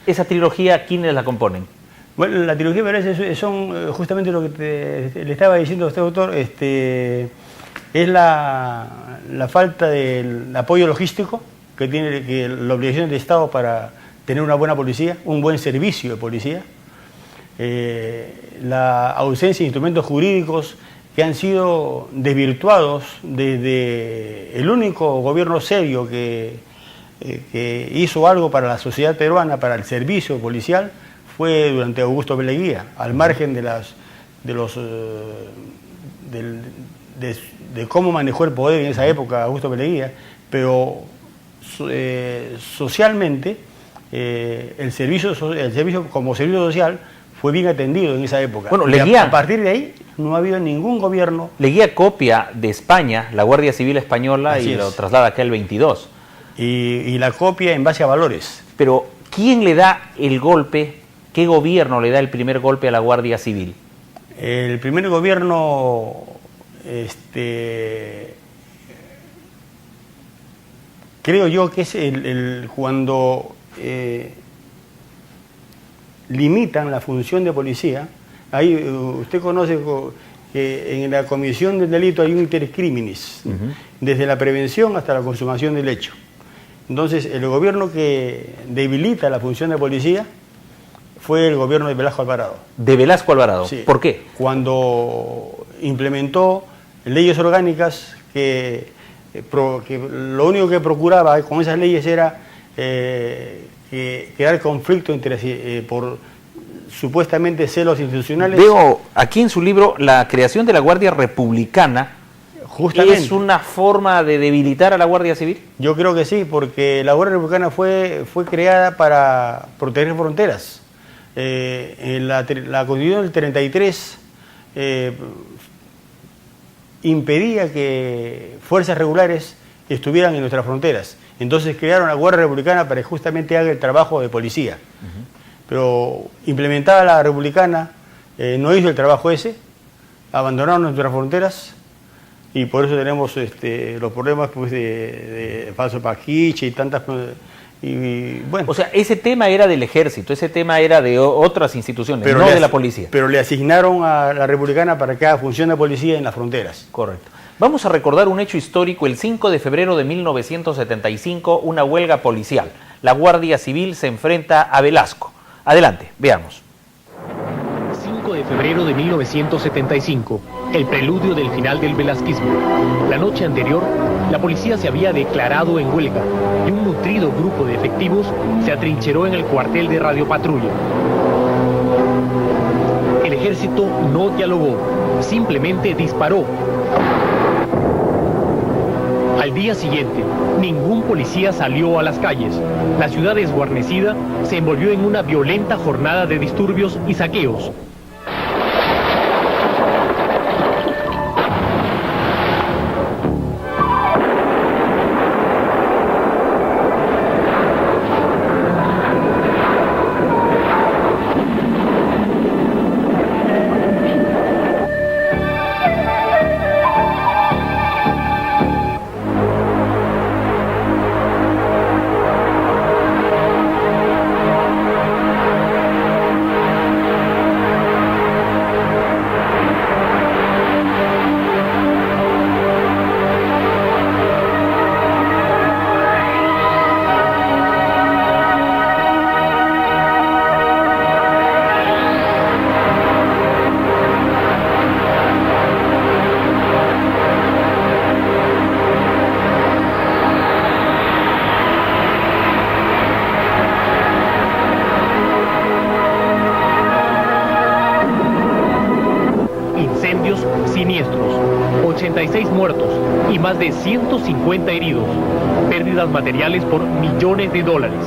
Esa trilogía, ¿quiénes la componen? Bueno, la trilogía me parece son justamente lo que le estaba diciendo a usted, doctor, es la falta del apoyo logístico que tiene la obligación del Estado para tener una buena policía, un buen servicio de policía, la ausencia de instrumentos jurídicos que han sido desvirtuados desde el único gobierno serio que hizo algo para la sociedad peruana, para el servicio policial, fue durante Augusto Pérez Leguía, al margen de cómo manejó el poder en esa época Augusto Pérez Leguía, pero socialmente el servicio como servicio social fue bien atendido en esa época. Bueno, a partir de ahí no ha habido ningún gobierno. Leguía copia de España la Guardia Civil Española y lo traslada acá el 22. Y la copia en base a valores. Pero, ¿quién le da el golpe? ¿Qué gobierno le da el primer golpe a la Guardia Civil? El primer gobierno, creo yo que es cuando limitan la función de policía. Ahí usted conoce que en la comisión del delito hay un interés criminis, desde la prevención hasta la consumación del hecho. Entonces, el gobierno que debilita la función de policía fue el gobierno de Velasco Alvarado. ¿De Velasco Alvarado? Sí. ¿Por qué? Cuando implementó leyes orgánicas que lo único que procuraba con esas leyes era crear conflicto por supuestamente celos institucionales. Veo aquí en su libro la creación de la Guardia Republicana. Justamente. ¿Es una forma de debilitar a la Guardia Civil? Yo creo que sí, porque la Guardia Republicana fue creada para proteger fronteras. En la Constitución del 33 impedía que fuerzas regulares estuvieran en nuestras fronteras. Entonces crearon la Guardia Republicana para que justamente haga el trabajo de policía. Pero implementada la Republicana, no hizo el trabajo ese, abandonaron nuestras fronteras. Y por eso tenemos los problemas pues, de falso paquiche y tantas... Y, bueno. O sea, ese tema era del ejército, ese tema era de otras instituciones, no de la policía. Pero le asignaron a la Republicana para que haga función de policía en las fronteras. Correcto. Vamos a recordar un hecho histórico. El 5 de febrero de 1975, una huelga policial. La Guardia Civil se enfrenta a Velasco. Adelante, veamos. 5 de febrero de 1975, el preludio del final del velasquismo. La noche anterior, la policía se había declarado en huelga y un nutrido grupo de efectivos se atrincheró en el cuartel de radiopatrulla. El ejército no dialogó, simplemente disparó. Al día siguiente, ningún policía salió a las calles. La ciudad desguarnecida se envolvió en una violenta jornada de disturbios y saqueos. Siniestros, 86 muertos y más de 150 heridos. Pérdidas materiales por millones de dólares.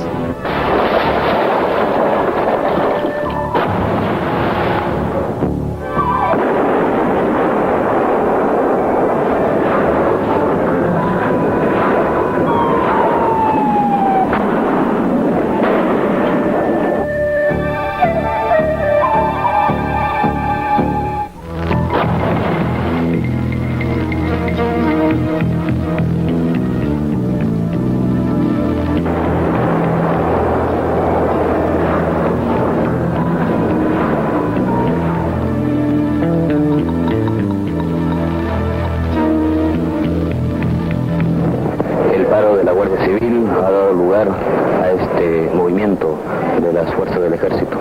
armamento de las fuerzas del ejército.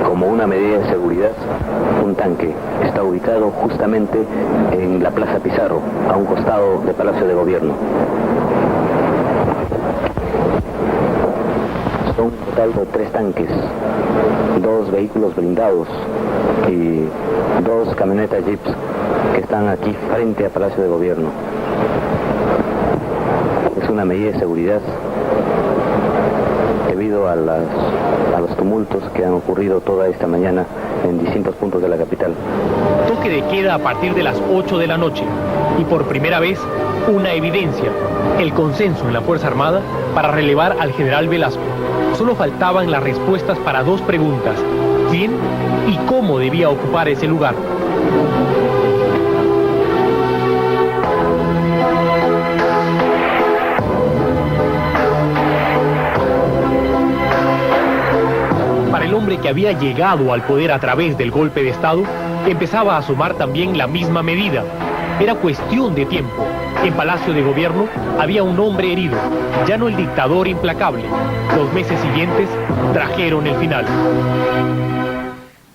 Como una medida de seguridad, un tanque está ubicado justamente en la Plaza Pizarro, a un costado del Palacio de Gobierno. Son un total de 3 tanques, 2 vehículos blindados y 2 camionetas jeeps que están aquí frente al Palacio de Gobierno. Es una medida de seguridad debido a los tumultos que han ocurrido toda esta mañana en distintos puntos de la capital. Toque de queda a partir de las 8 de la noche y por primera vez una evidencia, el consenso en la Fuerza Armada para relevar al general Velasco. Solo faltaban las respuestas para 2 preguntas: ¿quién y cómo debía ocupar ese lugar? Para el hombre que había llegado al poder a través del golpe de Estado, empezaba a asomar también la misma medida. Era cuestión de tiempo. En Palacio de Gobierno había un hombre herido, ya no el dictador implacable. Los meses siguientes trajeron el final.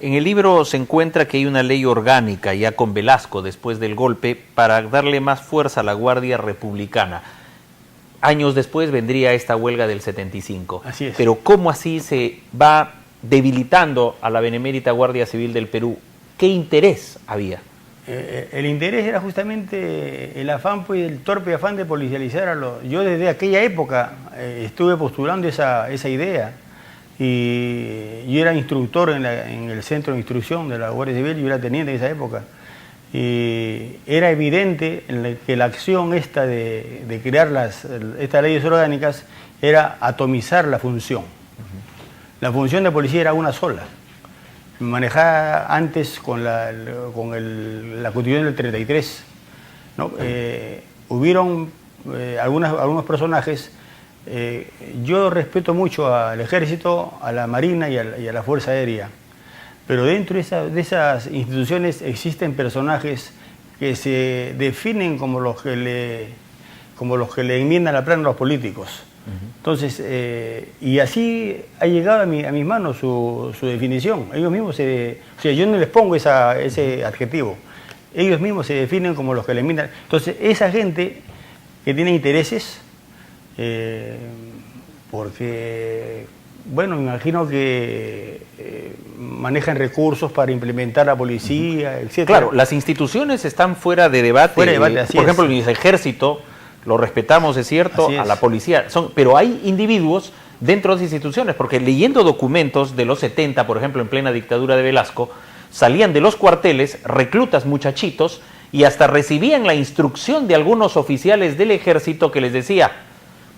En el libro se encuentra que hay una ley orgánica ya con Velasco después del golpe para darle más fuerza a la Guardia Republicana. Años después vendría esta huelga del 75. Así es. Pero ¿cómo así se va debilitando a la Benemérita Guardia Civil del Perú? ¿Qué interés había? El interés era justamente el afán, pues, el torpe afán de policializar a los... Yo desde aquella época estuve postulando esa idea, y yo era instructor en el centro de instrucción de la Guardia Civil, yo era teniente en esa época, y era evidente que la acción esta de crear estas leyes orgánicas era atomizar la función. La función de policía era una sola, manejada antes con la Constitución del 33, ¿no? Hubieron algunos personajes. Yo respeto mucho al Ejército, a la Marina y a la Fuerza Aérea, pero dentro de esas instituciones existen personajes que se definen como los que le enmiendan la plana a los políticos. Entonces, y así ha llegado a mis manos su definición. Ellos mismos o sea, yo no les pongo ese adjetivo. Ellos mismos se definen como los que le enmiendan. Entonces, esa gente que tiene intereses, porque, bueno, me imagino que manejan recursos para implementar la policía, etc. Claro, las instituciones están fuera de debate. Fuera de debate, así por ejemplo, es. El Ejército lo respetamos, es cierto, a la policía, pero hay individuos dentro de las instituciones, porque leyendo documentos de los 70, por ejemplo, en plena dictadura de Velasco, salían de los cuarteles reclutas muchachitos y hasta recibían la instrucción de algunos oficiales del Ejército que les decía: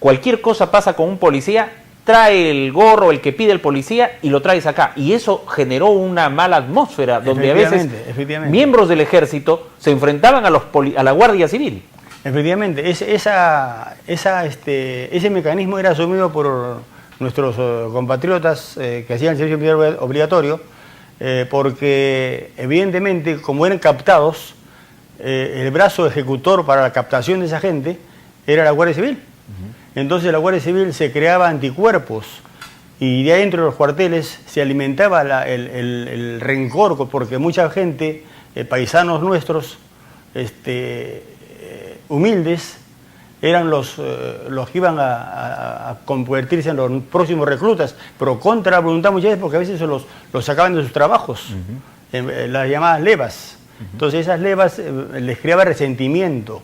cualquier cosa pasa con un policía, trae el gorro, el que pide el policía, y lo traes acá. Y eso generó una mala atmósfera, donde a veces miembros del Ejército se enfrentaban a la Guardia Civil. Efectivamente, ese mecanismo era asumido por nuestros compatriotas que hacían el servicio militar obligatorio, porque evidentemente, como eran captados, el brazo ejecutor para la captación de esa gente era la Guardia Civil. Entonces la Guardia Civil se creaba anticuerpos, y de adentro de los cuarteles se alimentaba el rencor, porque mucha gente, paisanos nuestros, humildes, eran los que iban a convertirse en los próximos reclutas, pero contra la voluntad muchas veces, porque a veces los sacaban de sus trabajos, las llamadas levas. Entonces esas levas les creaba resentimiento.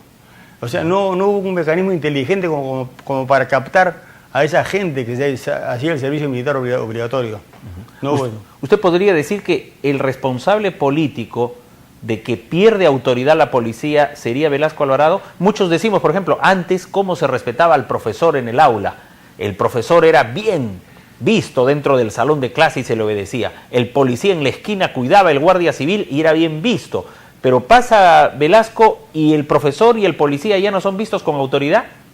O sea, no hubo un mecanismo inteligente como para captar a esa gente que hacía el servicio militar obligatorio. ¿Usted podría decir que el responsable político de que pierde autoridad la policía sería Velasco Alvarado? Muchos decimos, por ejemplo, antes cómo se respetaba al profesor en el aula. El profesor era bien visto dentro del salón de clase y se le obedecía. El policía en la esquina cuidaba el guardia civil y era bien visto. Pero pasa Velasco y el profesor y el policía ya no son vistos con autoridad.